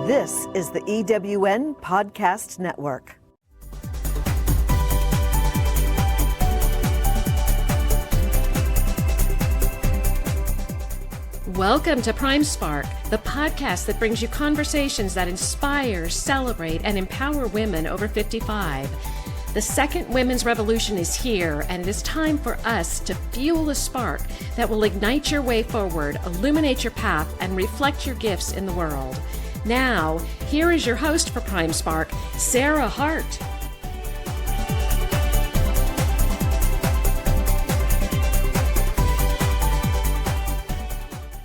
This is the EWN Podcast Network. Welcome to Prime Spark, the podcast that brings you conversations that inspire, celebrate, and empower women over 55. The second women's revolution is here, and it is time for us to fuel a spark that will ignite your way forward, illuminate your path, and reflect your gifts in the world. Now, here is your host for Prime Spark, Sarah Hart.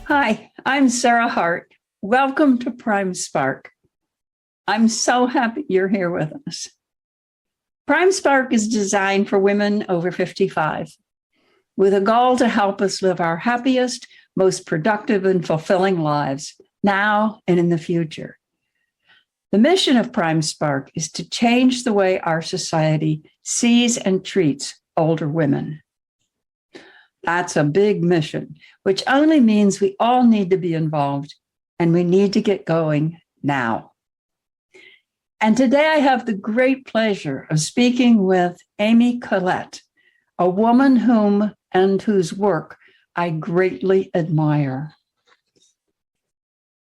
Hi, I'm Sarah Hart. Welcome to Prime Spark. I'm so happy you're here with us. Prime Spark is designed for women over 55, with a goal to help us live our happiest, most productive and fulfilling lives now and in the future. The mission of Prime Spark is to change the way our society sees and treats older women. That's a big mission, which only means we all need to be involved and we need to get going now. And today I have the great pleasure of speaking with Amy Collette, a woman whose work I greatly admire.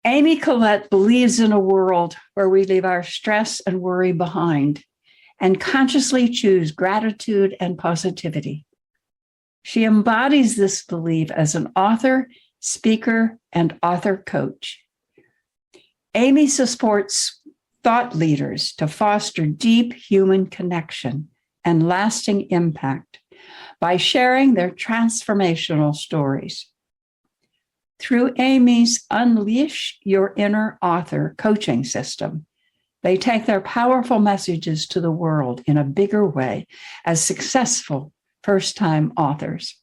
Amy Collette believes in a world where we leave our stress and worry behind and consciously choose gratitude and positivity. She embodies this belief as an author, speaker, and author coach. Amy supports thought leaders to foster deep human connection and lasting impact by sharing their transformational stories. Through Amy's Unleash Your Inner Author coaching system, they take their powerful messages to the world in a bigger way as successful first-time authors.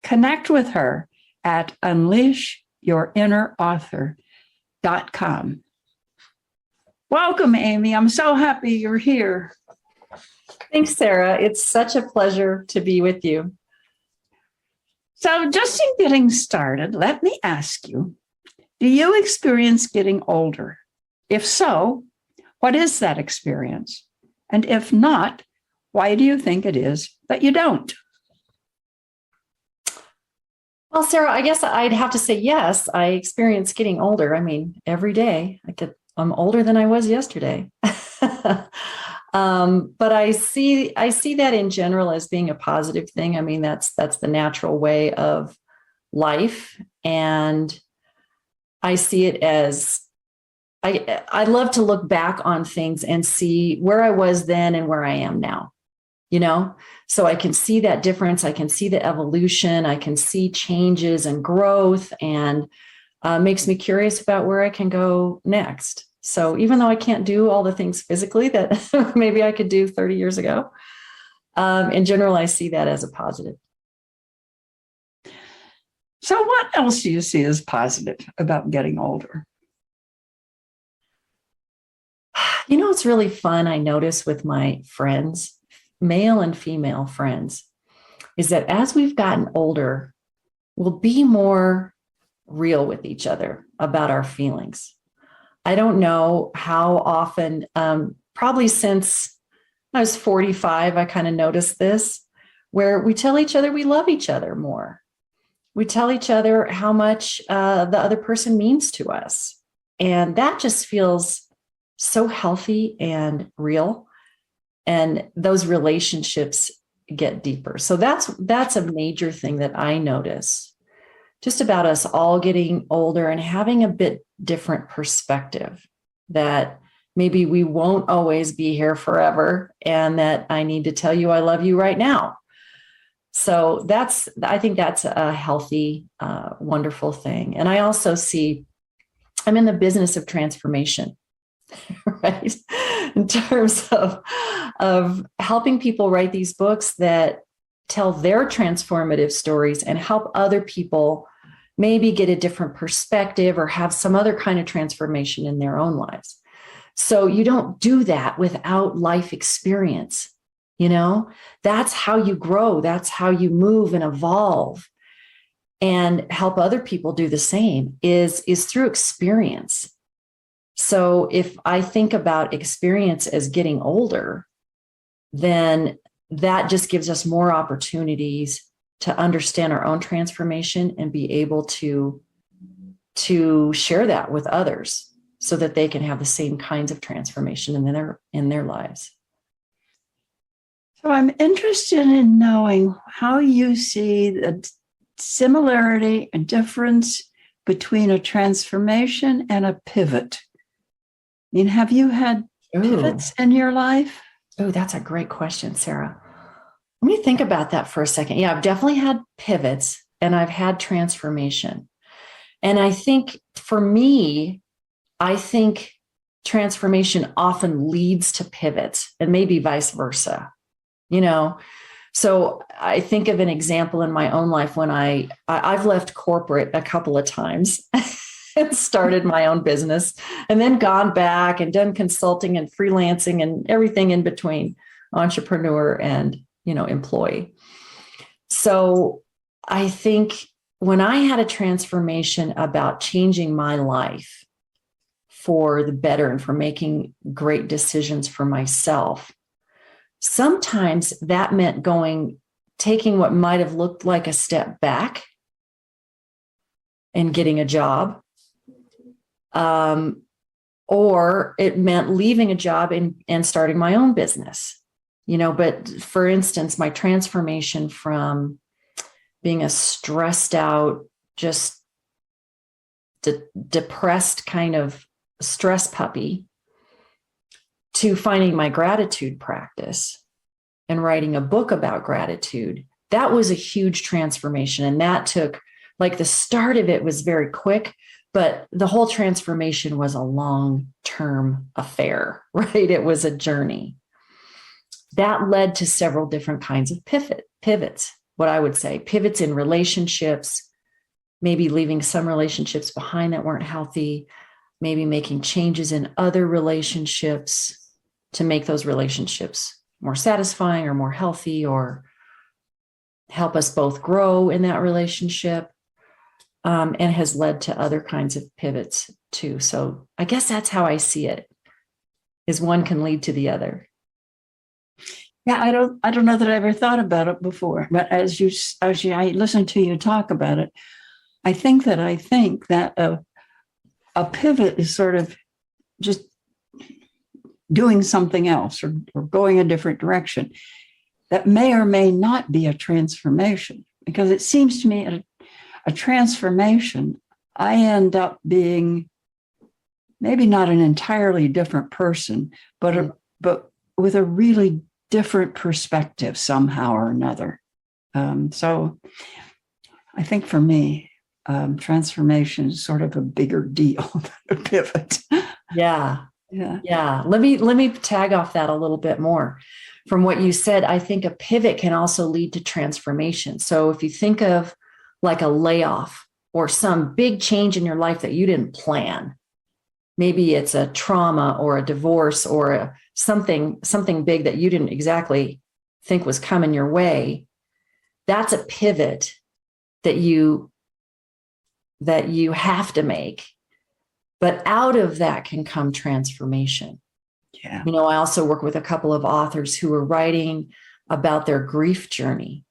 Connect with her at unleashyourinnerauthor.com. Welcome, Amy. I'm so happy you're here. Thanks, Sarah. It's such a pleasure to be with you. So just in getting started, let me ask you, do you experience getting older? If so, what is that experience? And if not, why do you think it is that you don't? Well, Sarah, I guess I'd have to say yes, I experience getting older. I mean, every day I'm older than I was yesterday. But I see that in general as being a positive thing. I mean, that's the natural way of life. And I see it as, I love to look back on things and see where I was then and where I am now, so I can see that difference. I can see the evolution. I can see changes and growth, and makes me curious about where I can go next. So even though I can't do all the things physically that maybe I could do 30 years ago, in general, I see that as a positive. So what else do you see as positive about getting older? It's really fun. I notice with my friends, male and female friends, is that as we've gotten older, we'll be more real with each other about our feelings. I don't know how often, probably since I was 45, I kind of noticed this, where we tell each other we love each other more. We tell each other how much the other person means to us. And that just feels so healthy and real. And those relationships get deeper. So that's a major thing that I notice, just about us all getting older and having a bit different perspective, that maybe we won't always be here forever, and that I need to tell you I love you right now. So I think that's a healthy, wonderful thing. And I also see, I'm in the business of transformation, right? In terms of helping people write these books that tell their transformative stories and help other people maybe get a different perspective or have some other kind of transformation in their own lives. So you don't do that without life experience. That's how you grow. That's how you move and evolve. and help other people do the same is through experience. So if I think about experience as getting older, then that just gives us more opportunities to understand our own transformation and be able to share that with others so that they can have the same kinds of transformation in their lives. So I'm interested in knowing how you see the similarity and difference between a transformation and a pivot. I mean, have you had pivots in your life? Oh, that's a great question, Sarah. Let me think about that for a second. Yeah, I've definitely had pivots and I've had transformation. And I think for me, I think transformation often leads to pivots and maybe vice versa, you know? So I think of an example in my own life when I've left corporate a couple of times and started my own business and then gone back and done consulting and freelancing and everything in between, entrepreneur and, employee. So I think when I had a transformation about changing my life for the better and for making great decisions for myself, sometimes that meant taking what might have looked like a step back and getting a job. Or it meant leaving a job and starting my own business, but for instance, my transformation from being a stressed out, just depressed kind of stress puppy to finding my gratitude practice and writing a book about gratitude, that was a huge transformation. And that took, the start of it was very quick, but the whole transformation was a long-term affair, right? It was a journey. That led to several different kinds of pivots, what I would say, pivots in relationships, maybe leaving some relationships behind that weren't healthy, maybe making changes in other relationships to make those relationships more satisfying or more healthy or help us both grow in that relationship, and has led to other kinds of pivots too. So I guess that's how I see it, is one can lead to the other. Yeah, I don't know that I ever thought about it before, but as I listen to you talk about it, I think that a pivot is sort of just doing something else or going a different direction. That may or may not be a transformation, because it seems to me a transformation, I end up being maybe not an entirely different person, but with a really different perspective somehow or another. So I think for me, transformation is sort of a bigger deal than a pivot. Yeah. Let me tag off that a little bit more. From what you said, I think a pivot can also lead to transformation. So if you think of like a layoff or some big change in your life that you didn't plan, maybe it's a trauma or a divorce or something big that you didn't exactly think was coming your way, that's a pivot that you have to make. But out of that can come transformation. Yeah. I also work with a couple of authors who are writing about their grief journey.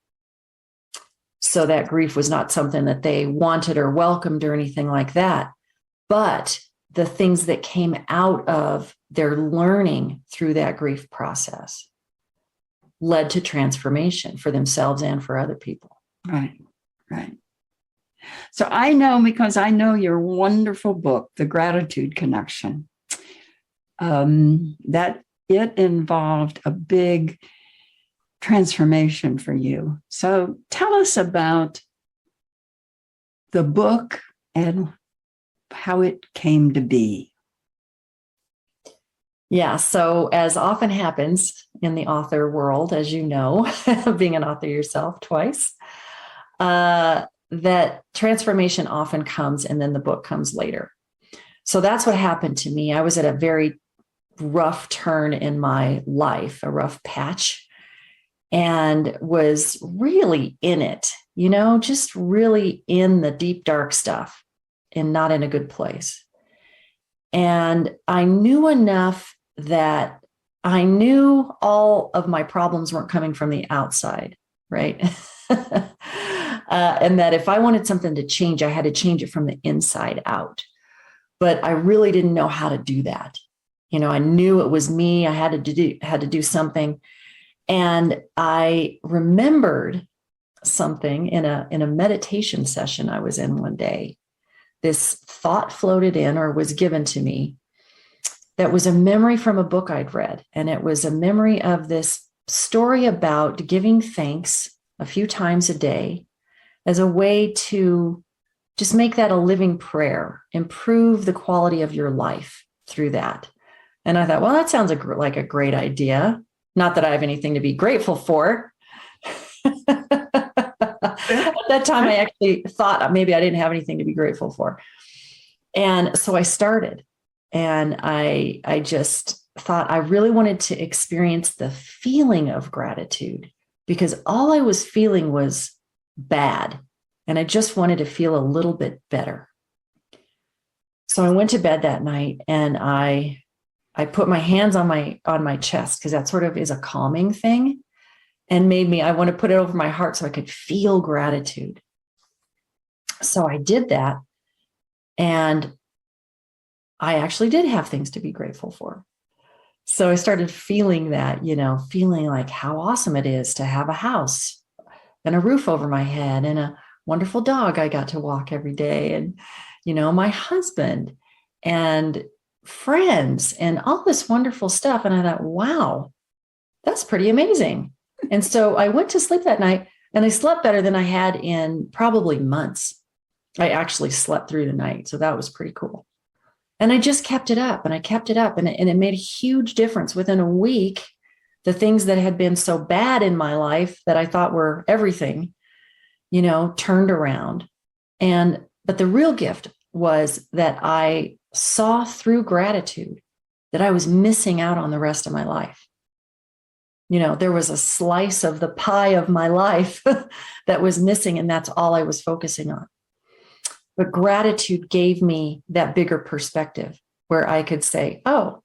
So that grief was not something that they wanted or welcomed or anything like that. But the things that came out of their learning through that grief process led to transformation for themselves and for other people. Right. So I know, because I know your wonderful book, The Gratitude Connection, that it involved a big transformation for you. So tell us about the book and how it came to be. Yeah. So as often happens in the author world, as you know, being an author yourself twice, that transformation often comes and then the book comes later. So that's what happened to me. I was at a very rough turn in my life, a rough patch, and was really in it, just really in the deep, dark stuff and not in a good place. And I knew enough that I knew all of my problems weren't coming from the outside, right? And that if I wanted something to change, I had to change it from the inside out. But I really didn't know how to do that. I knew it was me. I had to do something. And I remembered something in a meditation session I was in one day. This thought floated in, or was given to me, that was a memory from a book I'd read. And it was a memory of this story about giving thanks a few times a day as a way to just make that a living prayer, improve the quality of your life through that. And I thought, well, that sounds like a great idea. Not that I have anything to be grateful for. At that time, I actually thought maybe I didn't have anything to be grateful for. And so I started, and I just thought I really wanted to experience the feeling of gratitude, because all I was feeling was bad. And I just wanted to feel a little bit better. So I went to bed that night, and I put my hands on my chest, because that sort of is a calming thing, and I want to put it over my heart so I could feel gratitude. So I did that, and I actually did have things to be grateful for. So I started feeling that, feeling like how awesome it is to have a house and a roof over my head and a wonderful dog I got to walk every day, and, my husband and friends and all this wonderful stuff. And I thought, wow, that's pretty amazing. And so I went to sleep that night, and I slept better than I had in probably months. I actually slept through the night. So that was pretty cool. And I just kept it up, and I kept it up, and it made a huge difference. Within a week, the things that had been so bad in my life that I thought were everything, turned around. But the real gift was that I saw through gratitude that I was missing out on the rest of my life. There was a slice of the pie of my life that was missing, and that's all I was focusing on. But gratitude gave me that bigger perspective where I could say, oh,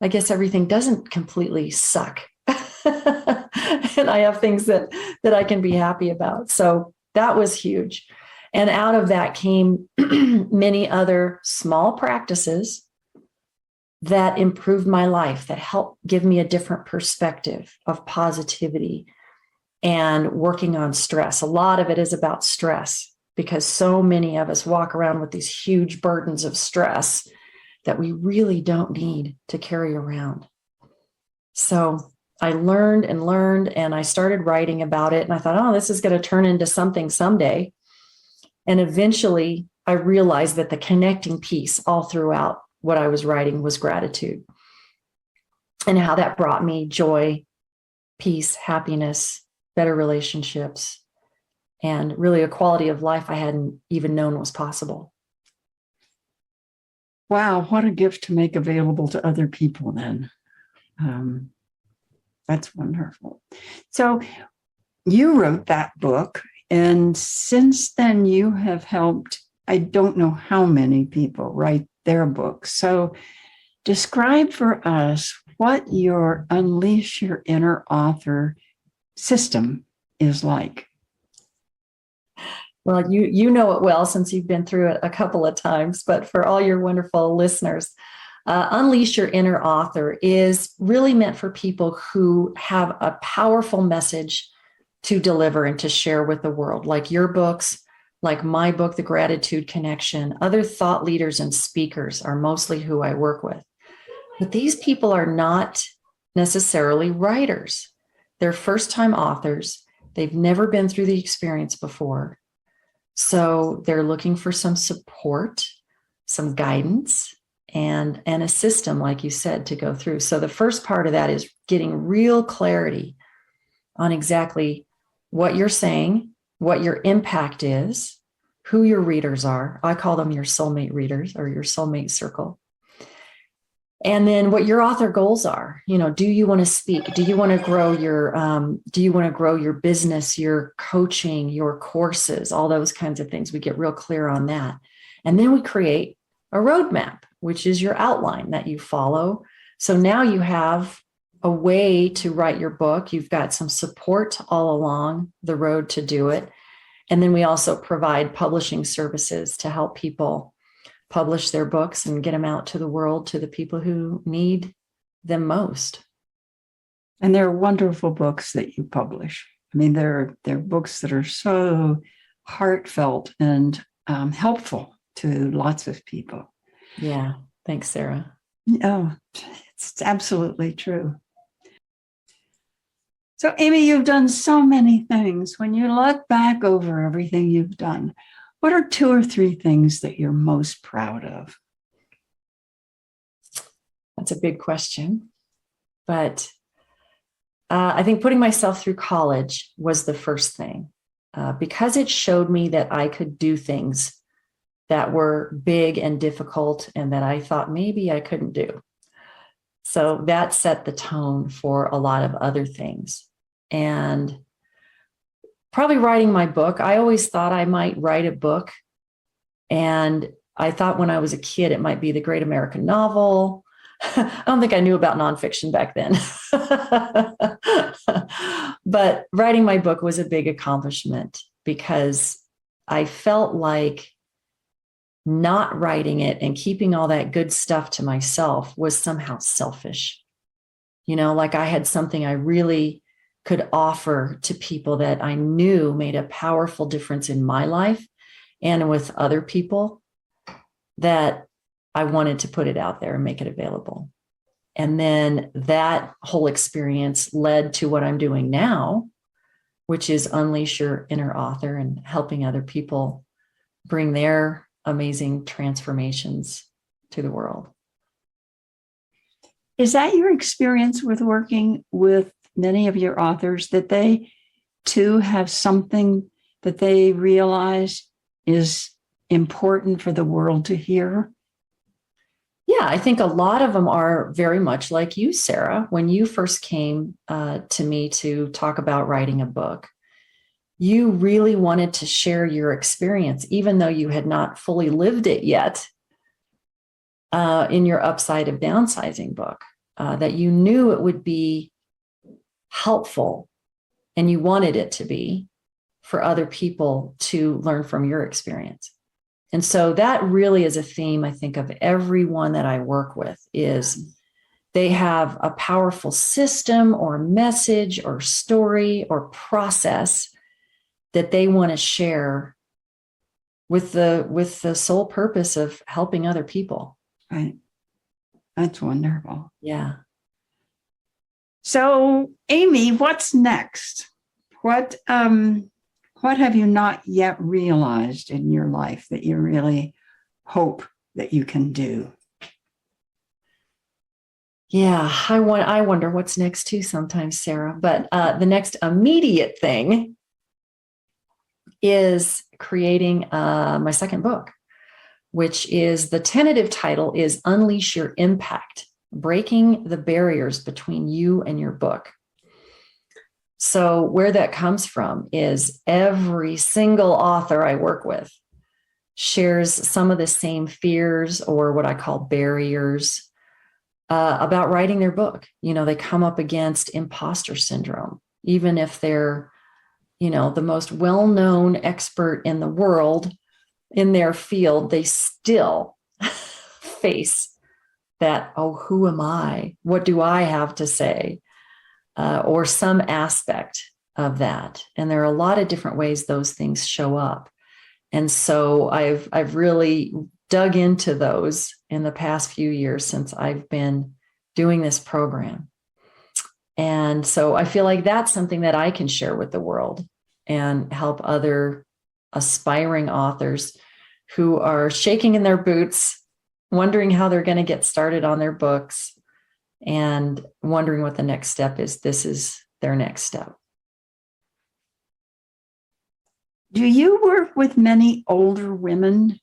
I guess everything doesn't completely suck. And I have things that I can be happy about. So that was huge. And out of that came many other small practices that improved my life, that helped give me a different perspective of positivity and working on stress. A lot of it is about stress, because so many of us walk around with these huge burdens of stress that we really don't need to carry around. So I learned, and I started writing about it, and I thought, oh, this is going to turn into something someday. And eventually I realized that the connecting piece all throughout what I was writing was gratitude, and how that brought me joy, peace, happiness, better relationships, and really a quality of life I hadn't even known was possible. Wow, what a gift to make available to other people then. That's wonderful. So you wrote that book, and since then you have helped, I don't know how many people write their books. So describe for us what your Unleash Your Inner Author system is like. Well, you know it well, since you've been through it a couple of times, but for all your wonderful listeners, Unleash Your Inner Author is really meant for people who have a powerful message to deliver and to share with the world, like your books, like my book, The Gratitude Connection. Other thought leaders and speakers are mostly who I work with. But these people are not necessarily writers. They're first-time authors. They've never been through the experience before. So they're looking for some support, some guidance, and a system, like you said, to go through. So the first part of that is getting real clarity on exactly what you're saying, what your impact is, who your readers are. I call them your soulmate readers, or your soulmate circle. And then what your author goals are. Do you want to speak? Do you want to grow your business, your coaching, your courses, all those kinds of things? We get real clear on that. And then we create a roadmap. which is your outline that you follow. So now you have a way to write your book. You've got some support all along the road to do it. And then we also provide publishing services to help people publish their books and get them out to the world, to the people who need them most. And they're wonderful books that you publish. I mean, they're books that are so heartfelt and helpful to lots of people. Yeah. Thanks, Sarah. Oh, it's absolutely true. So, Amy, you've done so many things. When you look back over everything you've done, what are 2 or 3 things that you're most proud of? That's a big question. But I think putting myself through college was the first thing, because it showed me that I could do things that were big and difficult and that I thought maybe I couldn't do. So that set the tone for a lot of other things. And probably writing my book, I always thought I might write a book. And I thought when I was a kid, it might be the great American novel. I don't think I knew about nonfiction back then. But writing my book was a big accomplishment because I felt like not writing it and keeping all that good stuff to myself was somehow selfish. You know, like I had something I really could offer to people that I knew made a powerful difference in my life and with other people, that I wanted to put it out there and make it available. And then that whole experience led to what I'm doing now, which is Unleash Your Inner Author and helping other people bring their amazing transformations to the world. Is that your experience with working with many of your authors, that they too have something that they realize is important for the world to hear? Yeah, I think a lot of them are very much like you, Sarah. When you first came to me to talk about writing a book, you really wanted to share your experience, even though you had not fully lived it yet, in your Upside of Downsizing book, that you knew it would be helpful and you wanted it to be for other people to learn from your experience. And so that really is a theme, I think, of everyone that I work with, is they have a powerful system or message or story or process that they want to share with the sole purpose of helping other people. Right. That's wonderful. Yeah. So, Amy, what's next? What have you not yet realized in your life that you really hope that you can do? Yeah, I wonder what's next too sometimes, Sarah. But the next immediate thing is creating my second book, which is, the tentative title is Unleash Your Impact, Breaking the Barriers Between You and Your Book. So where that comes from is every single author I work with shares some of the same fears, or what I call barriers, about writing their book. You know, they come up against imposter syndrome, even if they're, you know, the most well-known expert in the world in their field, they still face that, oh, who am I? What do I have to say? Or some aspect of that. And there are a lot of different ways those things show up. And so I've really dug into those in the past few years since I've been doing this program. And so I feel like that's something that I can share with the world and help other aspiring authors who are shaking in their boots, wondering how they're going to get started on their books, and wondering what the next step is. This is their next step. Do you work with many older women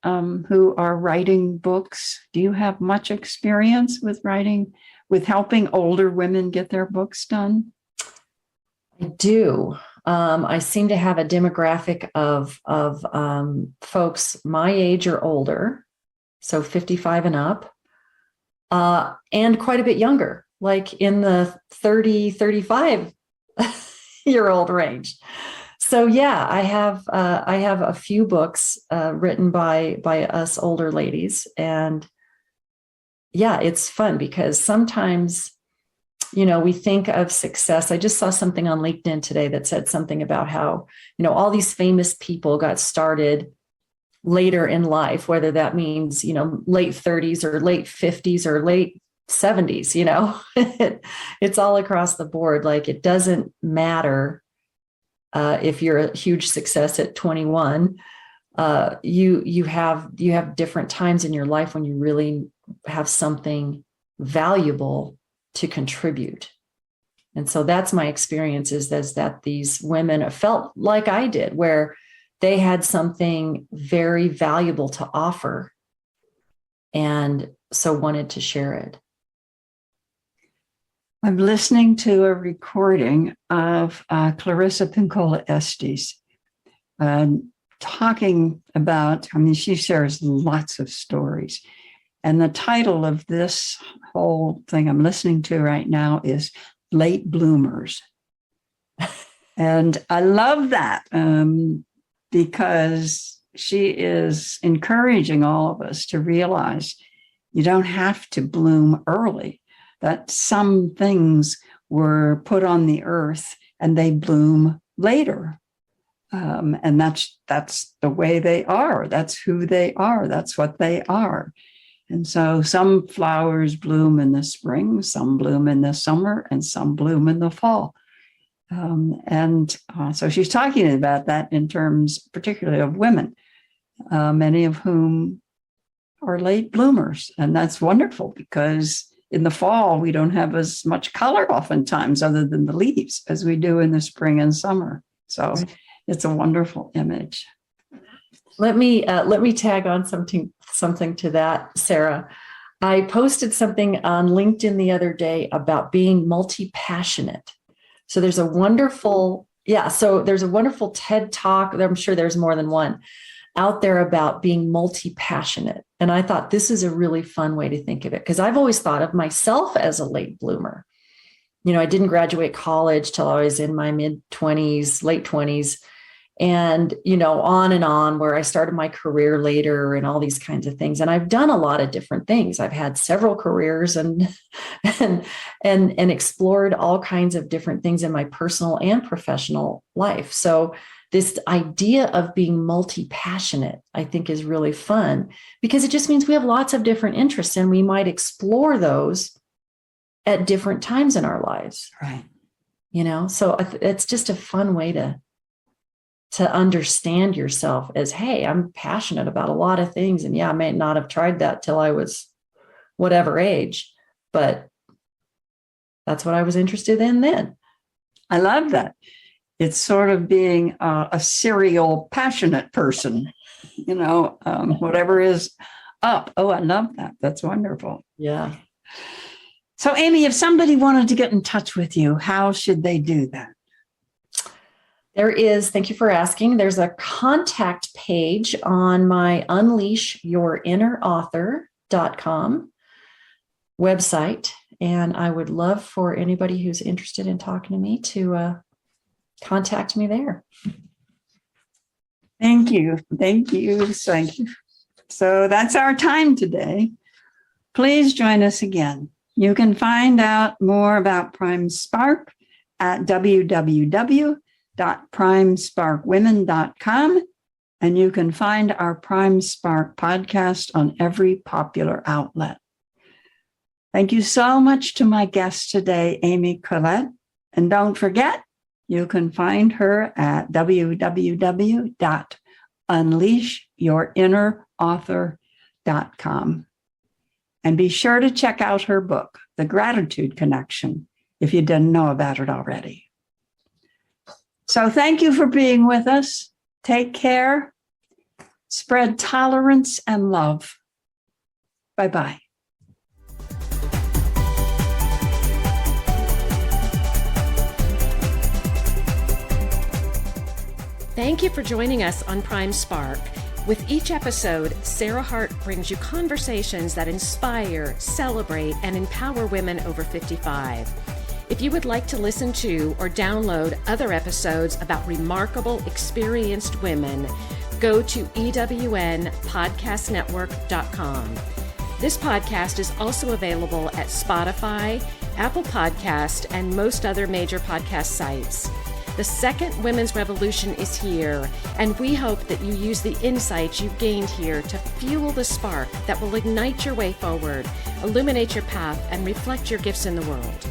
who are writing books? Do you have much experience with helping older women get their books done? I do. I seem to have a demographic of folks my age or older, so 55 and up, and quite a bit younger, like in the 30, 35-year-old range. So yeah, I have a few books written by us older ladies, and yeah, it's fun because sometimes, we think of success. I just saw something on LinkedIn today that said something about how, all these famous people got started later in life, whether that means, late 30s or late 50s or late 70s, it's all across the board. Like, it doesn't matter if you're a huge success at 21, you have different times in your life when you really have something valuable to contribute. And so that's my experience is that these women felt like I did, where they had something very valuable to offer and so wanted to share it. I'm listening to a recording of Clarissa Pinkola Estes talking about, she shares lots of stories. And the title of this whole thing I'm listening to right now is Late Bloomers. And I love that because she is encouraging all of us to realize you don't have to bloom early, that some things were put on the earth and they bloom later. And that's the way they are. That's who they are. That's what they are. And so some flowers bloom in the spring, some bloom in the summer, and some bloom in the fall. So she's talking about that in terms particularly of women, many of whom are late bloomers. And that's wonderful because in the fall, we don't have as much color oftentimes other than the leaves as we do in the spring and summer. So it's a wonderful image. Let me tag on something to that, Sarah. I posted something on LinkedIn the other day about being multi-passionate. So there's a wonderful TED Talk. I'm sure there's more than one out there about being multi-passionate. And I thought this is a really fun way to think of it, because I've always thought of myself as a late bloomer. I didn't graduate college till I was in my mid-20s, late 20s. And, on and on, where I started my career later and all these kinds of things. And I've done a lot of different things. I've had several careers and explored all kinds of different things in my personal and professional life. So this idea of being multi-passionate, I think, is really fun because it just means we have lots of different interests and we might explore those at different times in our lives. Right. So it's just a fun way to understand yourself as, hey, I'm passionate about a lot of things. And yeah, I may not have tried that till I was whatever age, but that's what I was interested in then. I love that. It's sort of being a serial passionate person, whatever is up. Oh, I love that. That's wonderful. Yeah. So Amy, if somebody wanted to get in touch with you, how should they do that? Thank you for asking. There's a contact page on my unleashyourinnerauthor.com website. And I would love for anybody who's interested in talking to me to contact me there. Thank you. Thank you. Thank you. So that's our time today. Please join us again. You can find out more about Prime Spark at www.primesparkwomen.com, and you can find our Prime Spark podcast on every popular outlet. Thank you so much to my guest today, Amy Collette. And don't forget, you can find her at www.unleashyourinnerauthor.com. And be sure to check out her book, The Gratitude Connection, if you didn't know about it already. So thank you for being with us. Take care. Spread tolerance and love. Bye-bye. Thank you for joining us on Prime Spark. With each episode, Sarah Hart brings you conversations that inspire, celebrate, and empower women over 55. If you would like to listen to or download other episodes about remarkable, experienced women, go to ewnpodcastnetwork.com. This podcast is also available at Spotify, Apple Podcast, and most other major podcast sites. The second women's revolution is here, and we hope that you use the insights you've gained here to fuel the spark that will ignite your way forward, illuminate your path, and reflect your gifts in the world.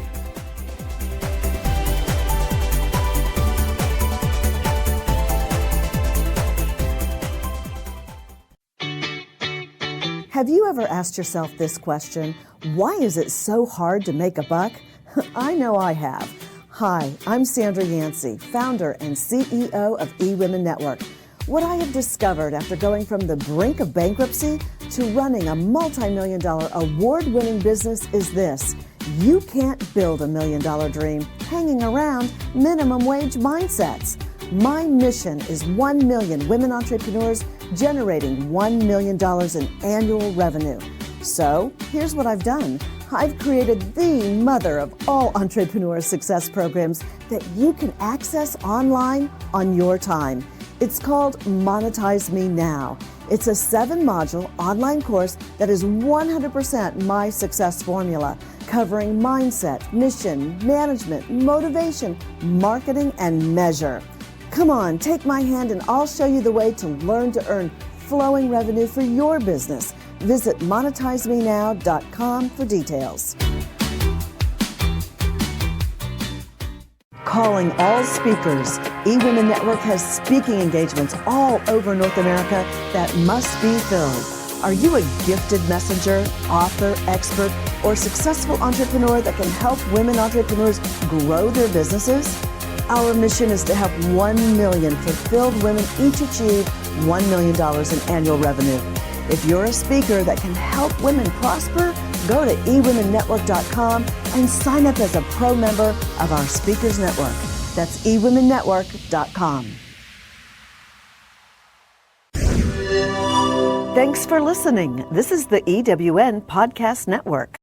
Have you ever asked yourself this question? Why is it so hard to make a buck? I know I have. Hi, I'm Sandra Yancey, founder and CEO of eWomen Network. What I have discovered after going from the brink of bankruptcy to running a multi-million-dollar award-winning business is this. You can't build $1 million dream hanging around minimum wage mindsets. My mission is 1 million women entrepreneurs generating $1 million in annual revenue. So here's what I've done. I've created the mother of all entrepreneur success programs that you can access online on your time. It's called Monetize Me Now. It's a 7-module online course that is 100% my success formula, covering mindset, mission, management, motivation, marketing, and measure. Come on, take my hand and I'll show you the way to learn to earn flowing revenue for your business. Visit monetizemenow.com for details. Calling all speakers, eWomen Network has speaking engagements all over North America that must be filled. Are you a gifted messenger, author, expert, or successful entrepreneur that can help women entrepreneurs grow their businesses? Our mission is to help 1 million fulfilled women each achieve $1 million in annual revenue. If you're a speaker that can help women prosper, go to eWomenNetwork.com and sign up as a pro member of our Speakers Network. That's eWomenNetwork.com. Thanks for listening. This is the EWN Podcast Network.